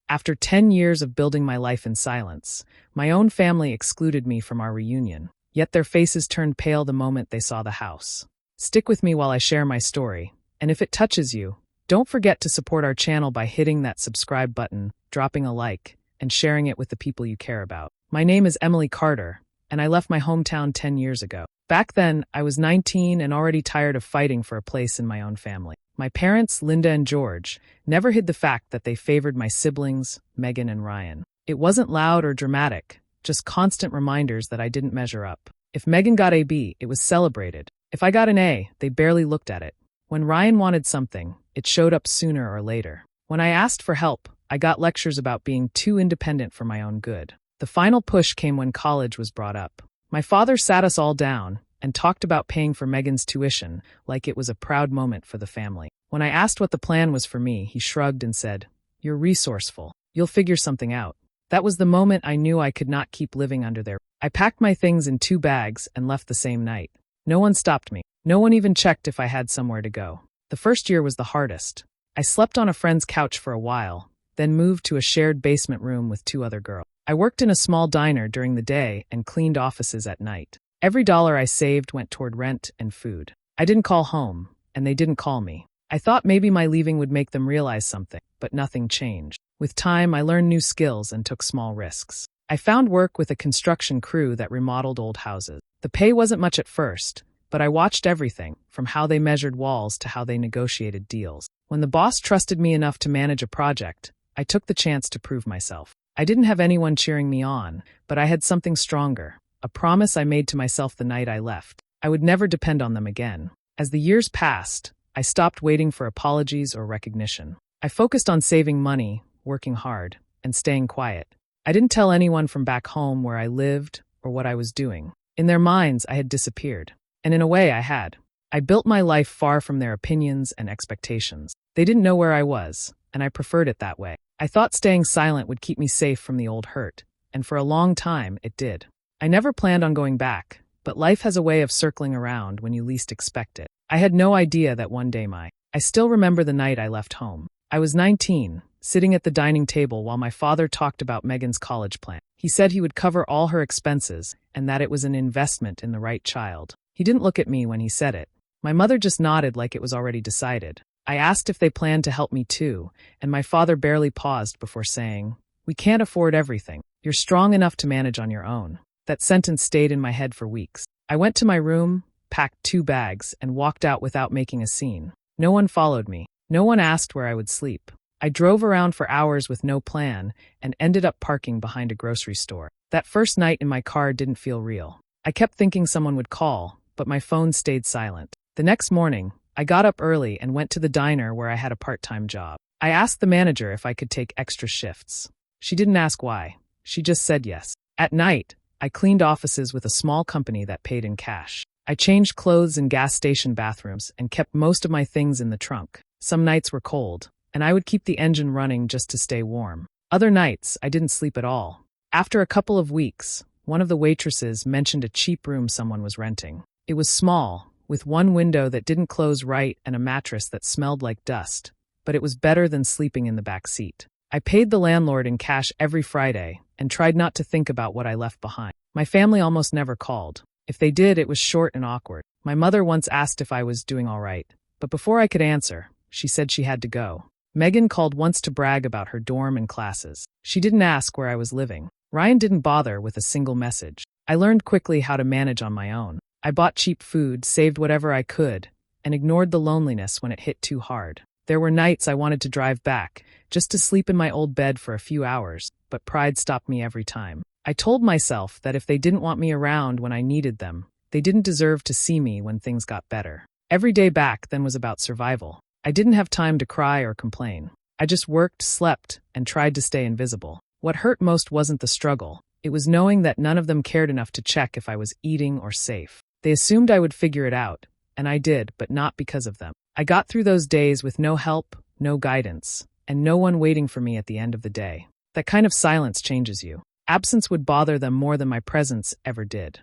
After 10 years of building my life in silence, my own family excluded me from our reunion, yet their faces turned pale the moment they saw the house. Stick with me while I share my story, and if it touches you, don't forget to support our channel by hitting that subscribe button, dropping a like, and sharing it with the people you care about. My name is Emily Carter, and I left my hometown 10 years ago. Back then, I was 19 and already tired of fighting for a place in my own family. My parents, Linda and George, never hid the fact that they favored my siblings, Megan and Ryan. It wasn't loud or dramatic, just constant reminders that I didn't measure up. If Megan got a B, it was celebrated. If I got an A, they barely looked at it. When Ryan wanted something, it showed up sooner or later. When I asked for help, I got lectures about being too independent for my own good. The final push came when college was brought up. My father sat us all down and talked about paying for Megan's tuition like it was a proud moment for the family. When I asked what the plan was for me, he shrugged and said, "You're resourceful. You'll figure something out." That was the moment I knew I could not keep living under there. I packed my things in 2 bags and left the same night. No one stopped me. No one even checked if I had somewhere to go. The first year was the hardest. I slept on a friend's couch for a while, then moved to a shared basement room with 2 other girls. I worked in a small diner during the day and cleaned offices at night. Every dollar I saved went toward rent and food. I didn't call home, and they didn't call me. I thought maybe my leaving would make them realize something, but nothing changed. With time, I learned new skills and took small risks. I found work with a construction crew that remodeled old houses. The pay wasn't much at first, but I watched everything, from how they measured walls to how they negotiated deals. When the boss trusted me enough to manage a project, I took the chance to prove myself. I didn't have anyone cheering me on, but I had something stronger, a promise I made to myself the night I left. I would never depend on them again. As the years passed, I stopped waiting for apologies or recognition. I focused on saving money, working hard, and staying quiet. I didn't tell anyone from back home where I lived or what I was doing. In their minds, I had disappeared. And in a way, I had. I built my life far from their opinions and expectations. They didn't know where I was, and I preferred it that way. I thought staying silent would keep me safe from the old hurt, and for a long time, it did. I never planned on going back, but life has a way of circling around when you least expect it. I had no idea that one day I still remember the night I left home. I was 19, sitting at the dining table while my father talked about Megan's college plan. He said he would cover all her expenses and that it was an investment in the right child. He didn't look at me when he said it. My mother just nodded like it was already decided. I asked if they planned to help me too, and my father barely paused before saying, "We can't afford everything. You're strong enough to manage on your own." That sentence stayed in my head for weeks. I went to my room, packed 2 bags, and walked out without making a scene. No one followed me. No one asked where I would sleep. I drove around for hours with no plan and ended up parking behind a grocery store. That first night in my car didn't feel real. I kept thinking someone would call, but my phone stayed silent. The next morning, I got up early and went to the diner where I had a part-time job. I asked the manager if I could take extra shifts. She didn't ask why. She just said yes. At night, I cleaned offices with a small company that paid in cash. I changed clothes in gas station bathrooms and kept most of my things in the trunk. Some nights were cold, and I would keep the engine running just to stay warm. Other nights, I didn't sleep at all. After a couple of weeks, one of the waitresses mentioned a cheap room someone was renting. It was small, with one window that didn't close right and a mattress that smelled like dust, but it was better than sleeping in the back seat. I paid the landlord in cash every Friday and tried not to think about what I left behind. My family almost never called. If they did, it was short and awkward. My mother once asked if I was doing all right, but before I could answer, she said she had to go. Megan called once to brag about her dorm and classes. She didn't ask where I was living. Ryan didn't bother with a single message. I learned quickly how to manage on my own. I bought cheap food, saved whatever I could, and ignored the loneliness when it hit too hard. There were nights I wanted to drive back, just to sleep in my old bed for a few hours, but pride stopped me every time. I told myself that if they didn't want me around when I needed them, they didn't deserve to see me when things got better. Every day back then was about survival. I didn't have time to cry or complain. I just worked, slept, and tried to stay invisible. What hurt most wasn't the struggle. It was knowing that none of them cared enough to check if I was eating or safe. They assumed I would figure it out, and I did, but not because of them. I got through those days with no help, no guidance, and no one waiting for me at the end of the day. That kind of silence changes you. Absence would bother them more than my presence ever did.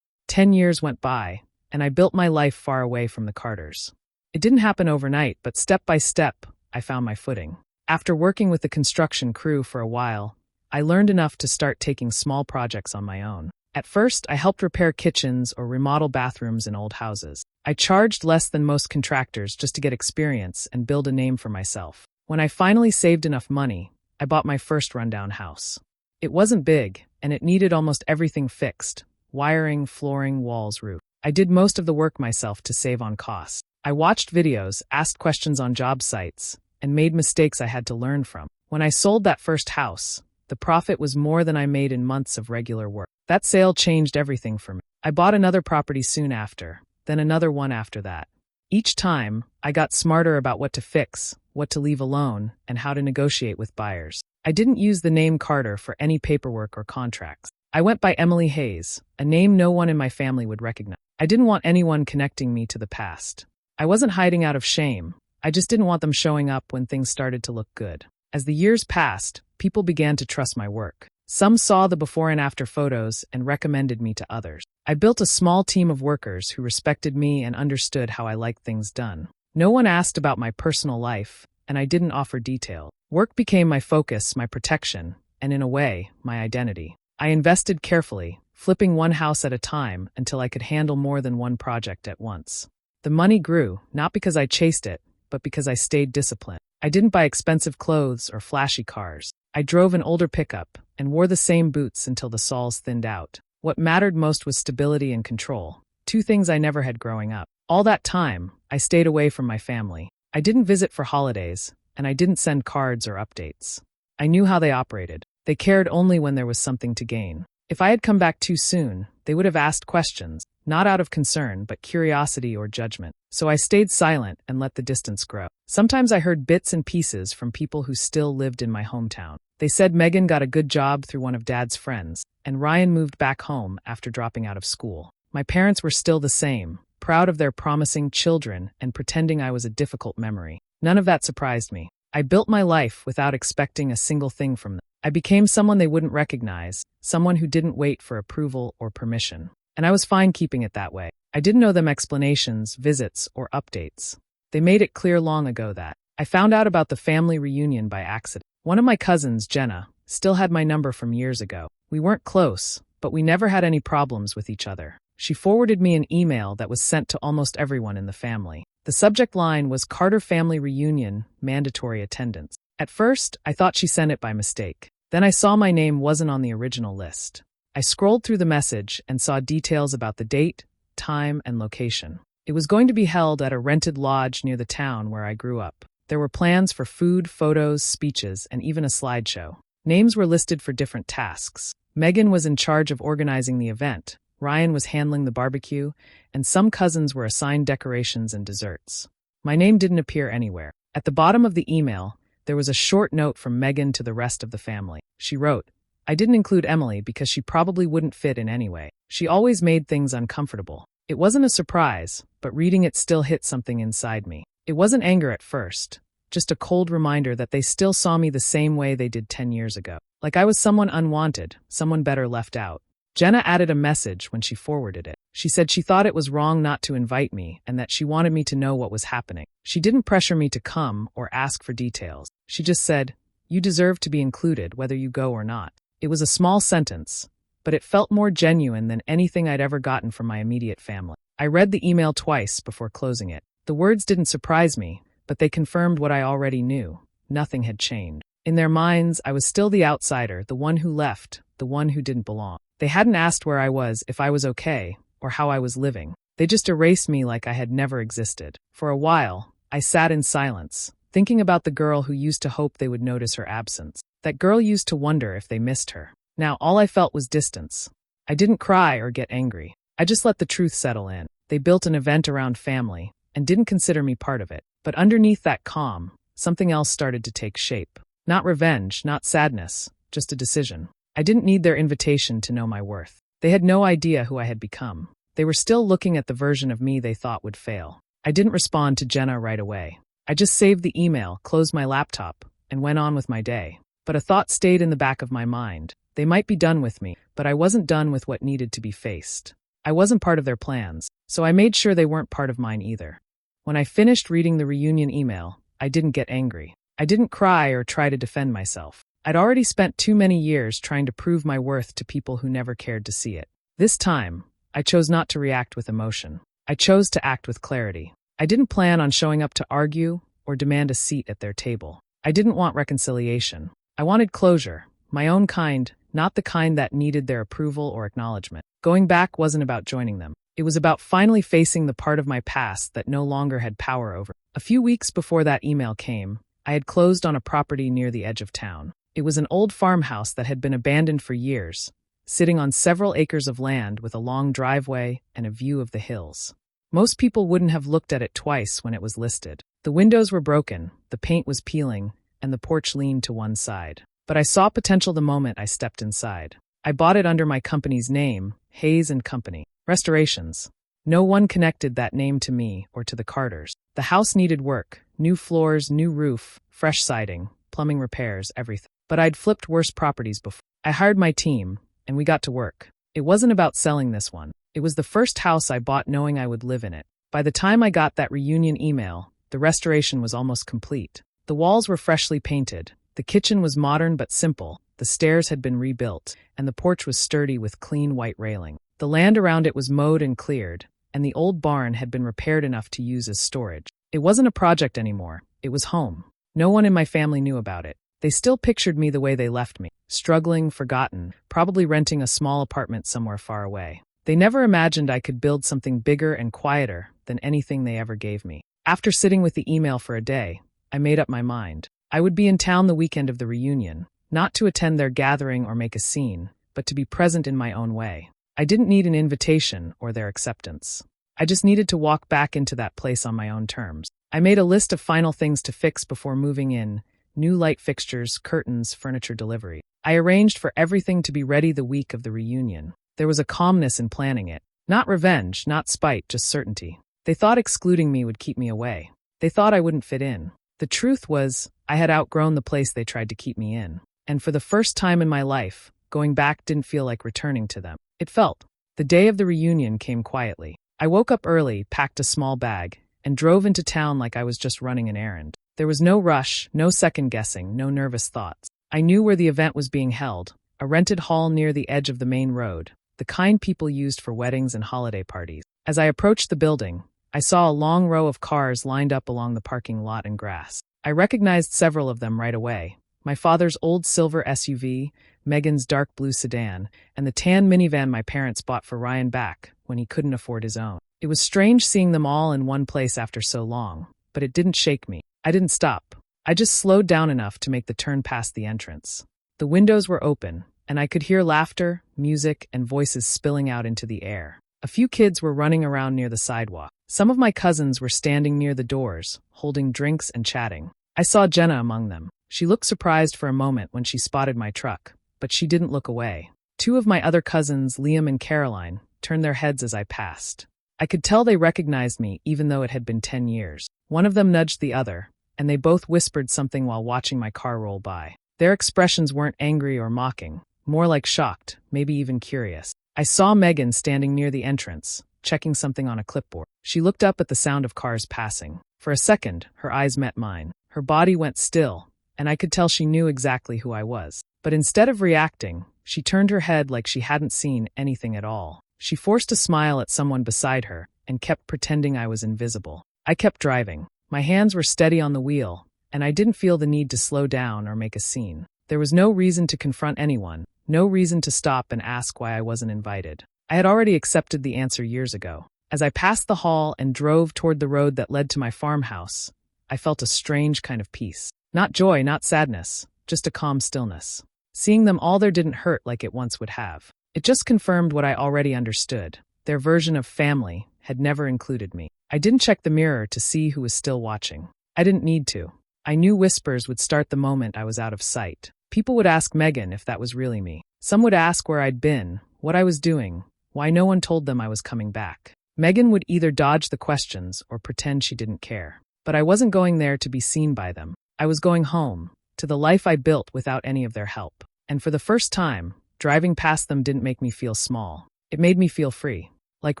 10 years went by, and I built my life far away from the Carters. It didn't happen overnight, but step by step, I found my footing. After working with the construction crew for a while, I learned enough to start taking small projects on my own. At first, I helped repair kitchens or remodel bathrooms in old houses. I charged less than most contractors just to get experience and build a name for myself. When I finally saved enough money, I bought my first rundown house. It wasn't big, and it needed almost everything fixed: wiring, flooring, walls, roof. I did most of the work myself to save on costs. I watched videos, asked questions on job sites, and made mistakes I had to learn from. When I sold that first house, the profit was more than I made in months of regular work. That sale changed everything for me. I bought another property soon after, then another one after that. Each time, I got smarter about what to fix, what to leave alone, and how to negotiate with buyers. I didn't use the name Carter for any paperwork or contracts. I went by Emily Hayes, a name no one in my family would recognize. I didn't want anyone connecting me to the past. I wasn't hiding out of shame. I just didn't want them showing up when things started to look good. As the years passed, people began to trust my work. Some saw the before and after photos and recommended me to others. I built a small team of workers who respected me and understood how I liked things done. No one asked about my personal life, and I didn't offer detail. Work became my focus, my protection, and in a way, my identity. I invested carefully, flipping one house at a time until I could handle more than one project at once. The money grew, not because I chased it, but because I stayed disciplined. I didn't buy expensive clothes or flashy cars. I drove an older pickup and wore the same boots until the soles thinned out. What mattered most was stability and control, two things I never had growing up. All that time, I stayed away from my family. I didn't visit for holidays, and I didn't send cards or updates. I knew how they operated. They cared only when there was something to gain. If I had come back too soon, they would have asked questions, not out of concern, but curiosity or judgment. So I stayed silent and let the distance grow. Sometimes I heard bits and pieces from people who still lived in my hometown. They said Megan got a good job through one of Dad's friends, and Ryan moved back home after dropping out of school. My parents were still the same, proud of their promising children and pretending I was a difficult memory. None of that surprised me. I built my life without expecting a single thing from them. I became someone they wouldn't recognize, someone who didn't wait for approval or permission. And I was fine keeping it that way. I didn't owe them explanations, visits, or updates. They made it clear long ago that. I found out about the family reunion by accident. One of my cousins, Jenna, still had my number from years ago. We weren't close, but we never had any problems with each other. She forwarded me an email that was sent to almost everyone in the family. The subject line was Carter Family Reunion, Mandatory Attendance. At first, I thought she sent it by mistake. Then I saw my name wasn't on the original list. I scrolled through the message and saw details about the date, time, and location. It was going to be held at a rented lodge near the town where I grew up. There were plans for food, photos, speeches, and even a slideshow. Names were listed for different tasks. Megan was in charge of organizing the event, Ryan was handling the barbecue, and some cousins were assigned decorations and desserts. My name didn't appear anywhere. At the bottom of the email, there was a short note from Megan to the rest of the family. She wrote, "I didn't include Emily because she probably wouldn't fit in anyway. She always made things uncomfortable." It wasn't a surprise, but reading it still hit something inside me. It wasn't anger at first, just a cold reminder that they still saw me the same way they did 10 years ago. Like I was someone unwanted, someone better left out. Jenna added a message when she forwarded it. She said she thought it was wrong not to invite me and that she wanted me to know what was happening. She didn't pressure me to come or ask for details. She just said, "You deserve to be included whether you go or not." It was a small sentence, but it felt more genuine than anything I'd ever gotten from my immediate family. I read the email twice before closing it. The words didn't surprise me, but they confirmed what I already knew. Nothing had changed. In their minds, I was still the outsider, the one who left, the one who didn't belong. They hadn't asked where I was, if I was okay, or how I was living. They just erased me like I had never existed. For a while, I sat in silence, thinking about the girl who used to hope they would notice her absence. That girl used to wonder if they missed her. Now all I felt was distance. I didn't cry or get angry. I just let the truth settle in. They built an event around family, and didn't consider me part of it. But underneath that calm, something else started to take shape. Not revenge, not sadness, just a decision. I didn't need their invitation to know my worth. They had no idea who I had become. They were still looking at the version of me they thought would fail. I didn't respond to Jenna right away. I just saved the email, closed my laptop, and went on with my day. But a thought stayed in the back of my mind. They might be done with me, but I wasn't done with what needed to be faced. I wasn't part of their plans, so I made sure they weren't part of mine either. When I finished reading the reunion email, I didn't get angry. I didn't cry or try to defend myself. I'd already spent too many years trying to prove my worth to people who never cared to see it. This time, I chose not to react with emotion. I chose to act with clarity. I didn't plan on showing up to argue or demand a seat at their table. I didn't want reconciliation. I wanted closure, my own kind, not the kind that needed their approval or acknowledgement. Going back wasn't about joining them. It was about finally facing the part of my past that no longer had power over. A few weeks before that email came, I had closed on a property near the edge of town. It was an old farmhouse that had been abandoned for years, sitting on several acres of land with a long driveway and a view of the hills. Most people wouldn't have looked at it twice when it was listed. The windows were broken, the paint was peeling, and the porch leaned to one side. But I saw potential the moment I stepped inside. I bought it under my company's name, Hayes & Company. Restorations. No one connected that name to me or to the Carters. The house needed work, new floors, new roof, fresh siding, plumbing repairs, everything. But I'd flipped worse properties before. I hired my team, and we got to work. It wasn't about selling this one. It was the first house I bought knowing I would live in it. By the time I got that reunion email, the restoration was almost complete. The walls were freshly painted. The kitchen was modern but simple. The stairs had been rebuilt, and the porch was sturdy with clean white railing. The land around it was mowed and cleared, and the old barn had been repaired enough to use as storage. It wasn't a project anymore. It was home. No one in my family knew about it. They still pictured me the way they left me, struggling, forgotten, probably renting a small apartment somewhere far away. They never imagined I could build something bigger and quieter than anything they ever gave me. After sitting with the email for a day, I made up my mind. I would be in town the weekend of the reunion, not to attend their gathering or make a scene, but to be present in my own way. I didn't need an invitation or their acceptance. I just needed to walk back into that place on my own terms. I made a list of final things to fix before moving in: new light fixtures, curtains, furniture delivery. I arranged for everything to be ready the week of the reunion. There was a calmness in planning it. Not revenge, not spite, just certainty. They thought excluding me would keep me away. They thought I wouldn't fit in. The truth was, I had outgrown the place they tried to keep me in. And for the first time in my life, going back didn't feel like returning to them. It felt. The day of the reunion came quietly. I woke up early, packed a small bag, and drove into town like I was just running an errand. There was no rush, no second-guessing, no nervous thoughts. I knew where the event was being held, a rented hall near the edge of the main road, the kind people used for weddings and holiday parties. As I approached the building, I saw a long row of cars lined up along the parking lot and grass. I recognized several of them right away. My father's old silver SUV, Megan's dark blue sedan, and the tan minivan my parents bought for Ryan back when he couldn't afford his own. It was strange seeing them all in one place after so long, but it didn't shake me. I didn't stop. I just slowed down enough to make the turn past the entrance. The windows were open, and I could hear laughter, music, and voices spilling out into the air. A few kids were running around near the sidewalk. Some of my cousins were standing near the doors, holding drinks and chatting. I saw Jenna among them. She looked surprised for a moment when she spotted my truck, but she didn't look away. Two of my other cousins, Liam and Caroline, turned their heads as I passed. I could tell they recognized me even though it had been 10 years. One of them nudged the other, and they both whispered something while watching my car roll by. Their expressions weren't angry or mocking, more like shocked, maybe even curious. I saw Megan standing near the entrance, checking something on a clipboard. She looked up at the sound of cars passing. For a second, her eyes met mine. Her body went still, and I could tell she knew exactly who I was. But instead of reacting, she turned her head like she hadn't seen anything at all. She forced a smile at someone beside her and kept pretending I was invisible. I kept driving. My hands were steady on the wheel, and I didn't feel the need to slow down or make a scene. There was no reason to confront anyone, no reason to stop and ask why I wasn't invited. I had already accepted the answer years ago. As I passed the hall and drove toward the road that led to my farmhouse, I felt a strange kind of peace. Not joy, not sadness, just a calm stillness. Seeing them all there didn't hurt like it once would have. It just confirmed what I already understood. Their version of family had never included me. I didn't check the mirror to see who was still watching. I didn't need to. I knew whispers would start the moment I was out of sight. People would ask Megan if that was really me. Some would ask where I'd been, what I was doing, why no one told them I was coming back. Megan would either dodge the questions or pretend she didn't care. But I wasn't going there to be seen by them. I was going home, to the life I built without any of their help. And for the first time, driving past them didn't make me feel small. It made me feel free, like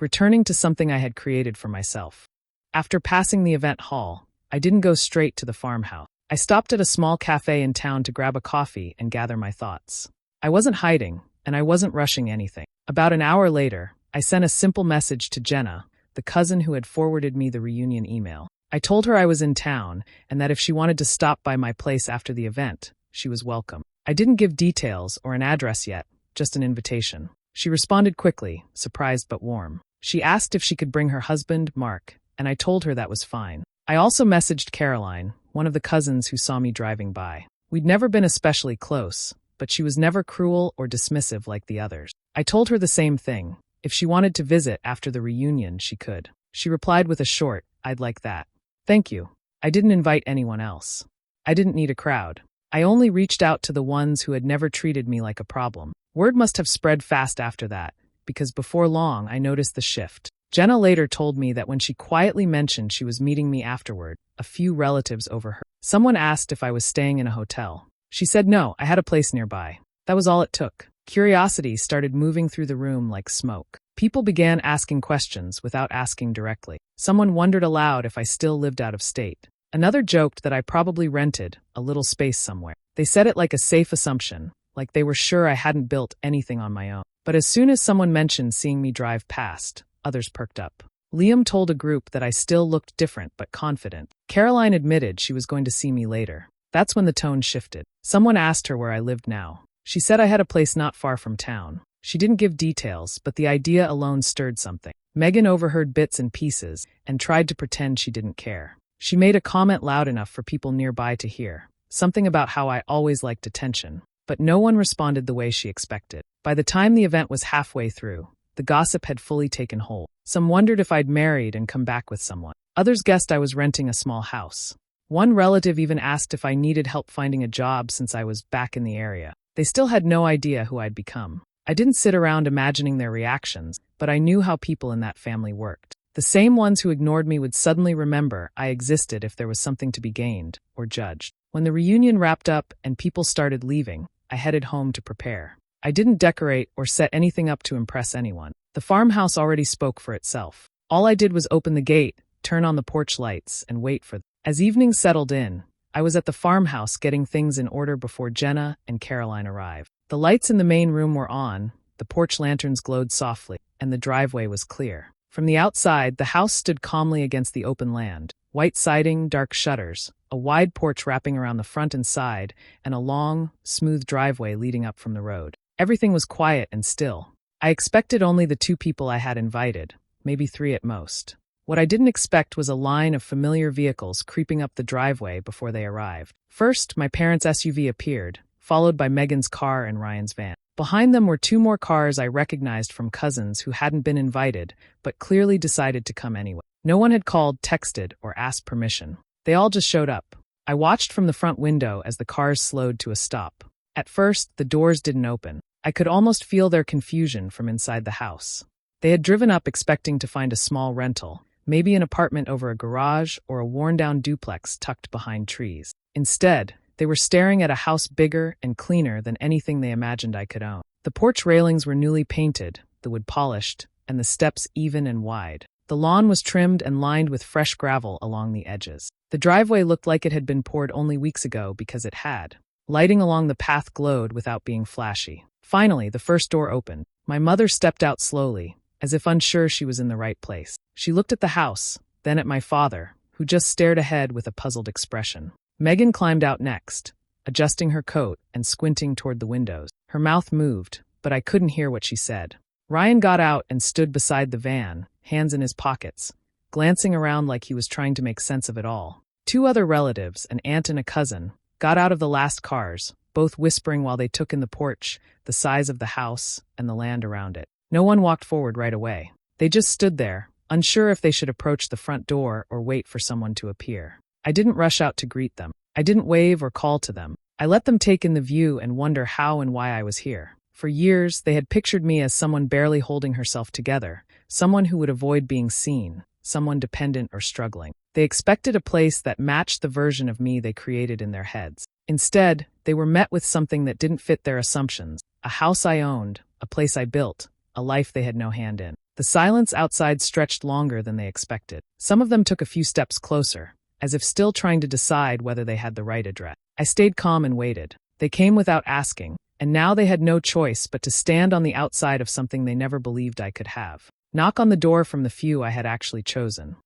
returning to something I had created for myself. After passing the event hall, I didn't go straight to the farmhouse. I stopped at a small cafe in town to grab a coffee and gather my thoughts. I wasn't hiding, and I wasn't rushing anything. About an hour later, I sent a simple message to Jenna, the cousin who had forwarded me the reunion email. I told her I was in town and that if she wanted to stop by my place after the event, she was welcome. I didn't give details or an address yet, just an invitation. She responded quickly, surprised but warm. She asked if she could bring her husband, Mark, and I told her that was fine. I also messaged Caroline, one of the cousins who saw me driving by. We'd never been especially close, but she was never cruel or dismissive like the others. I told her the same thing. If she wanted to visit after the reunion, she could. She replied with a short, "I'd like that." Thank you. I didn't invite anyone else. I didn't need a crowd. I only reached out to the ones who had never treated me like a problem. Word must have spread fast after that, because before long I noticed the shift. Jenna later told me that when she quietly mentioned she was meeting me afterward, a few relatives overheard. Someone asked if I was staying in a hotel. She said no, I had a place nearby. That was all it took. Curiosity started moving through the room like smoke. People began asking questions without asking directly. Someone wondered aloud if I still lived out of state. Another joked that I probably rented a little space somewhere. They said it like a safe assumption, like they were sure I hadn't built anything on my own. But as soon as someone mentioned seeing me drive past, others perked up. Liam told a group that I still looked different but confident. Caroline admitted she was going to see me later. That's when the tone shifted. Someone asked her where I lived now. She said I had a place not far from town. She didn't give details, but the idea alone stirred something. Megan overheard bits and pieces and tried to pretend she didn't care. She made a comment loud enough for people nearby to hear, something about how I always liked attention, but no one responded the way she expected. By the time the event was halfway through, the gossip had fully taken hold. Some wondered if I'd married and come back with someone. Others guessed I was renting a small house. One relative even asked if I needed help finding a job since I was back in the area. They still had no idea who I'd become. I didn't sit around imagining their reactions, but I knew how people in that family worked. The same ones who ignored me would suddenly remember I existed if there was something to be gained or judged. When the reunion wrapped up and people started leaving, I headed home to prepare. I didn't decorate or set anything up to impress anyone. The farmhouse already spoke for itself. All I did was open the gate, turn on the porch lights, and wait for them. As evening settled in, I was at the farmhouse getting things in order before Jenna and Caroline arrived. The lights in the main room were on, the porch lanterns glowed softly, and the driveway was clear. From the outside, the house stood calmly against the open land. White siding, dark shutters, a wide porch wrapping around the front and side, and a long, smooth driveway leading up from the road. Everything was quiet and still. I expected only the 2 people I had invited, maybe 3 at most. What I didn't expect was a line of familiar vehicles creeping up the driveway before they arrived. First, my parents' SUV appeared, followed by Megan's car and Ryan's van. Behind them were 2 more cars I recognized from cousins who hadn't been invited, but clearly decided to come anyway. No one had called, texted, or asked permission. They all just showed up. I watched from the front window as the cars slowed to a stop. At first, the doors didn't open. I could almost feel their confusion from inside the house. They had driven up expecting to find a small rental, maybe an apartment over a garage or a worn-down duplex tucked behind trees. Instead, they were staring at a house bigger and cleaner than anything they imagined I could own. The porch railings were newly painted, the wood polished, and the steps even and wide. The lawn was trimmed and lined with fresh gravel along the edges. The driveway looked like it had been poured only weeks ago because it had. Lighting along the path glowed without being flashy. Finally, the first door opened. My mother stepped out slowly, as if unsure she was in the right place. She looked at the house, then at my father, who just stared ahead with a puzzled expression. Megan climbed out next, adjusting her coat and squinting toward the windows. Her mouth moved, but I couldn't hear what she said. Ryan got out and stood beside the van, hands in his pockets, glancing around like he was trying to make sense of it all. 2 other relatives, an aunt and a cousin, got out of the last cars, both whispering while they took in the porch, the size of the house, and the land around it. No one walked forward right away. They just stood there, unsure if they should approach the front door or wait for someone to appear. I didn't rush out to greet them. I didn't wave or call to them. I let them take in the view and wonder how and why I was here. For years, they had pictured me as someone barely holding herself together, someone who would avoid being seen, someone dependent or struggling. They expected a place that matched the version of me they created in their heads. Instead, they were met with something that didn't fit their assumptions. A house I owned, a place I built, a life they had no hand in. The silence outside stretched longer than they expected. Some of them took a few steps closer, as if still trying to decide whether they had the right address. I stayed calm and waited. They came without asking, and now they had no choice but to stand on the outside of something they never believed I could have. Knock on the door from the few I had actually chosen.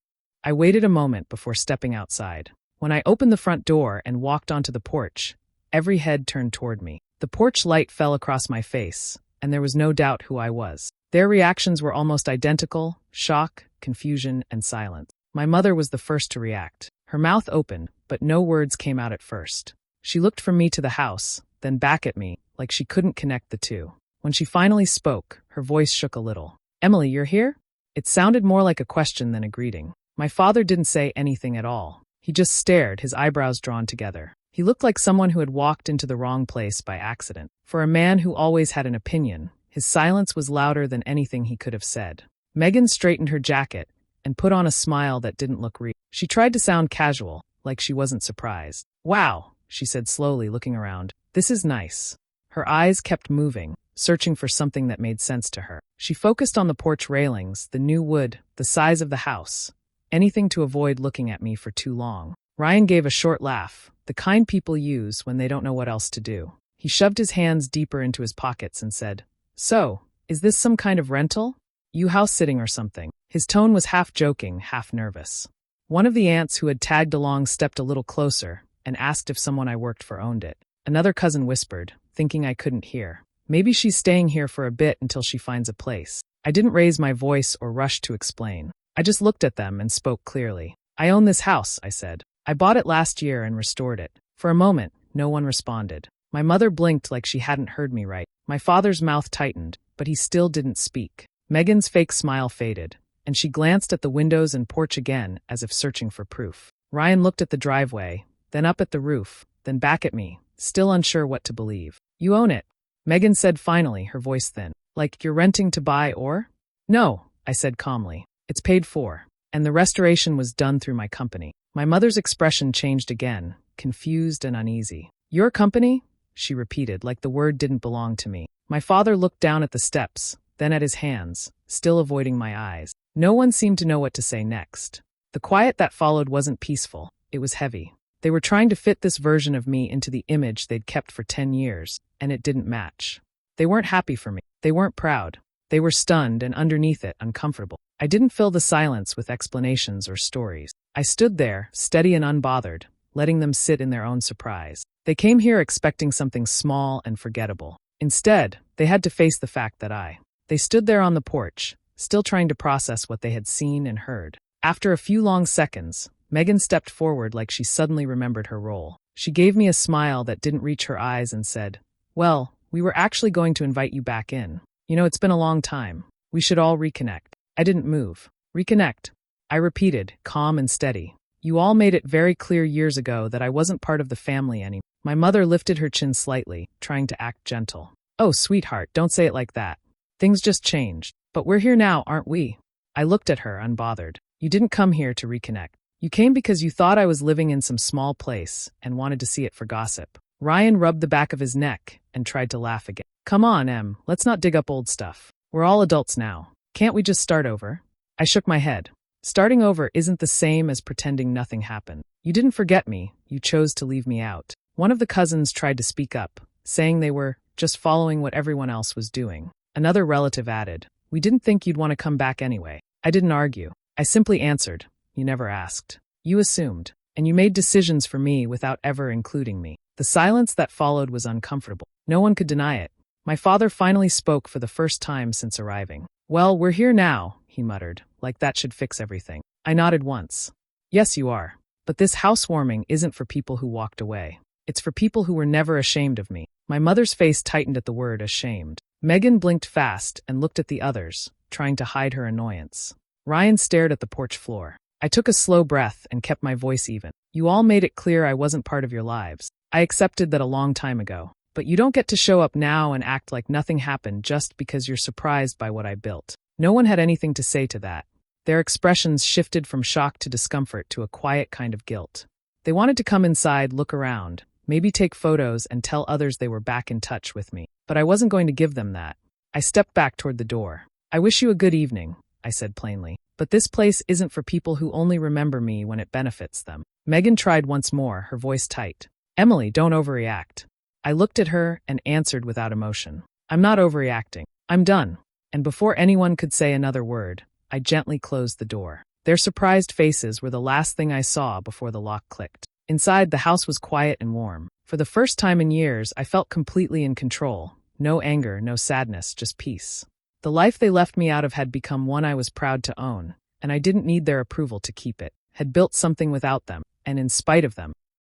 I waited a moment before stepping outside. When I opened the front door and walked onto the porch, every head turned toward me. The porch light fell across my face, and there was no doubt who I was. Their reactions were almost identical: shock, confusion, and silence. My mother was the first to react. Her mouth opened, but no words came out at first. She looked from me to the house, then back at me, like she couldn't connect the two. When she finally spoke, her voice shook a little. "Emily, you're here?" It sounded more like a question than a greeting. My father didn't say anything at all. He just stared, his eyebrows drawn together. He looked like someone who had walked into the wrong place by accident. For a man who always had an opinion, his silence was louder than anything he could have said. Megan straightened her jacket and put on a smile that didn't look real. She tried to sound casual, like she wasn't surprised. "Wow," she said slowly, looking around. "This is nice." Her eyes kept moving, searching for something that made sense to her. She focused on the porch railings, the new wood, the size of the house. Anything to avoid looking at me for too long. Ryan gave a short laugh, the kind people use when they don't know what else to do. He shoved his hands deeper into his pockets and said, "So, is this some kind of rental? You house-sitting or something?" His tone was half joking, half nervous. One of the aunts who had tagged along stepped a little closer and asked if someone I worked for owned it. Another cousin whispered, thinking I couldn't hear, "Maybe she's staying here for a bit until she finds a place." I didn't raise my voice or rush to explain. I just looked at them and spoke clearly. "I own this house," I said. "I bought it last year and restored it." For a moment, no one responded. My mother blinked like she hadn't heard me right. My father's mouth tightened, but he still didn't speak. Megan's fake smile faded, and she glanced at the windows and porch again as if searching for proof. Ryan looked at the driveway, then up at the roof, then back at me, still unsure what to believe. "You own it," Megan said finally, her voice thin. "Like you're renting to buy or?" "No," I said calmly. "It's paid for, and the restoration was done through my company." My mother's expression changed again, confused and uneasy. "Your company?" she repeated, like the word didn't belong to me. My father looked down at the steps, then at his hands, still avoiding my eyes. No one seemed to know what to say next. The quiet that followed wasn't peaceful, it was heavy. They were trying to fit this version of me into the image they'd kept for 10 years, and it didn't match. They weren't happy for me. They weren't proud. They were stunned and underneath it, uncomfortable. I didn't fill the silence with explanations or stories. I stood there, steady and unbothered, letting them sit in their own surprise. They came here expecting something small and forgettable. Instead, they had to face the fact that They stood there on the porch, still trying to process what they had seen and heard. After a few long seconds, Megan stepped forward like she suddenly remembered her role. She gave me a smile that didn't reach her eyes and said, "Well, we were actually going to invite you back in. You know, it's been a long time. We should all reconnect." I didn't move. "Reconnect," I repeated, calm and steady. "You all made it very clear years ago that I wasn't part of the family anymore." My mother lifted her chin slightly, trying to act gentle. "Oh, sweetheart, don't say it like that. Things just changed. But we're here now, aren't we?" I looked at her, unbothered. "You didn't come here to reconnect. You came because you thought I was living in some small place and wanted to see it for gossip." Ryan rubbed the back of his neck and tried to laugh again. "Come on, Em, let's not dig up old stuff. We're all adults now. Can't we just start over?" I shook my head. Starting over isn't the same as pretending nothing happened. You didn't forget me, you chose to leave me out. One of the cousins tried to speak up, saying they were just following what everyone else was doing. Another relative added, "We didn't think you'd want to come back anyway." I didn't argue. I simply answered, "You never asked. You assumed, and you made decisions for me without ever including me." The silence that followed was uncomfortable. No one could deny it. My father finally spoke for the first time since arriving. "Well, we're here now," he muttered, like that should fix everything. I nodded once. "Yes, you are. But this housewarming isn't for people who walked away. It's for people who were never ashamed of me." My mother's face tightened at the word ashamed. Megan blinked fast and looked at the others, trying to hide her annoyance. Ryan stared at the porch floor. I took a slow breath and kept my voice even. "You all made it clear I wasn't part of your lives. I accepted that a long time ago. But you don't get to show up now and act like nothing happened just because you're surprised by what I built." No one had anything to say to that. Their expressions shifted from shock to discomfort to a quiet kind of guilt. They wanted to come inside, look around, maybe take photos and tell others they were back in touch with me. But I wasn't going to give them that. I stepped back toward the door. "I wish you a good evening," I said plainly. "But this place isn't for people who only remember me when it benefits them." Megan tried once more, her voice tight. Emily, don't overreact. I looked at her and answered without emotion. I'm not overreacting. I'm done. And before anyone could say another word, I gently closed the door. Their surprised faces were the last thing I saw before the lock clicked. Inside, the house was quiet and warm. For the first time in years, I felt completely in control. No anger, no sadness, just peace. The life they left me out of had become one I was proud to own, and I didn't need their approval to keep it. Had built something without them, and in spite of them.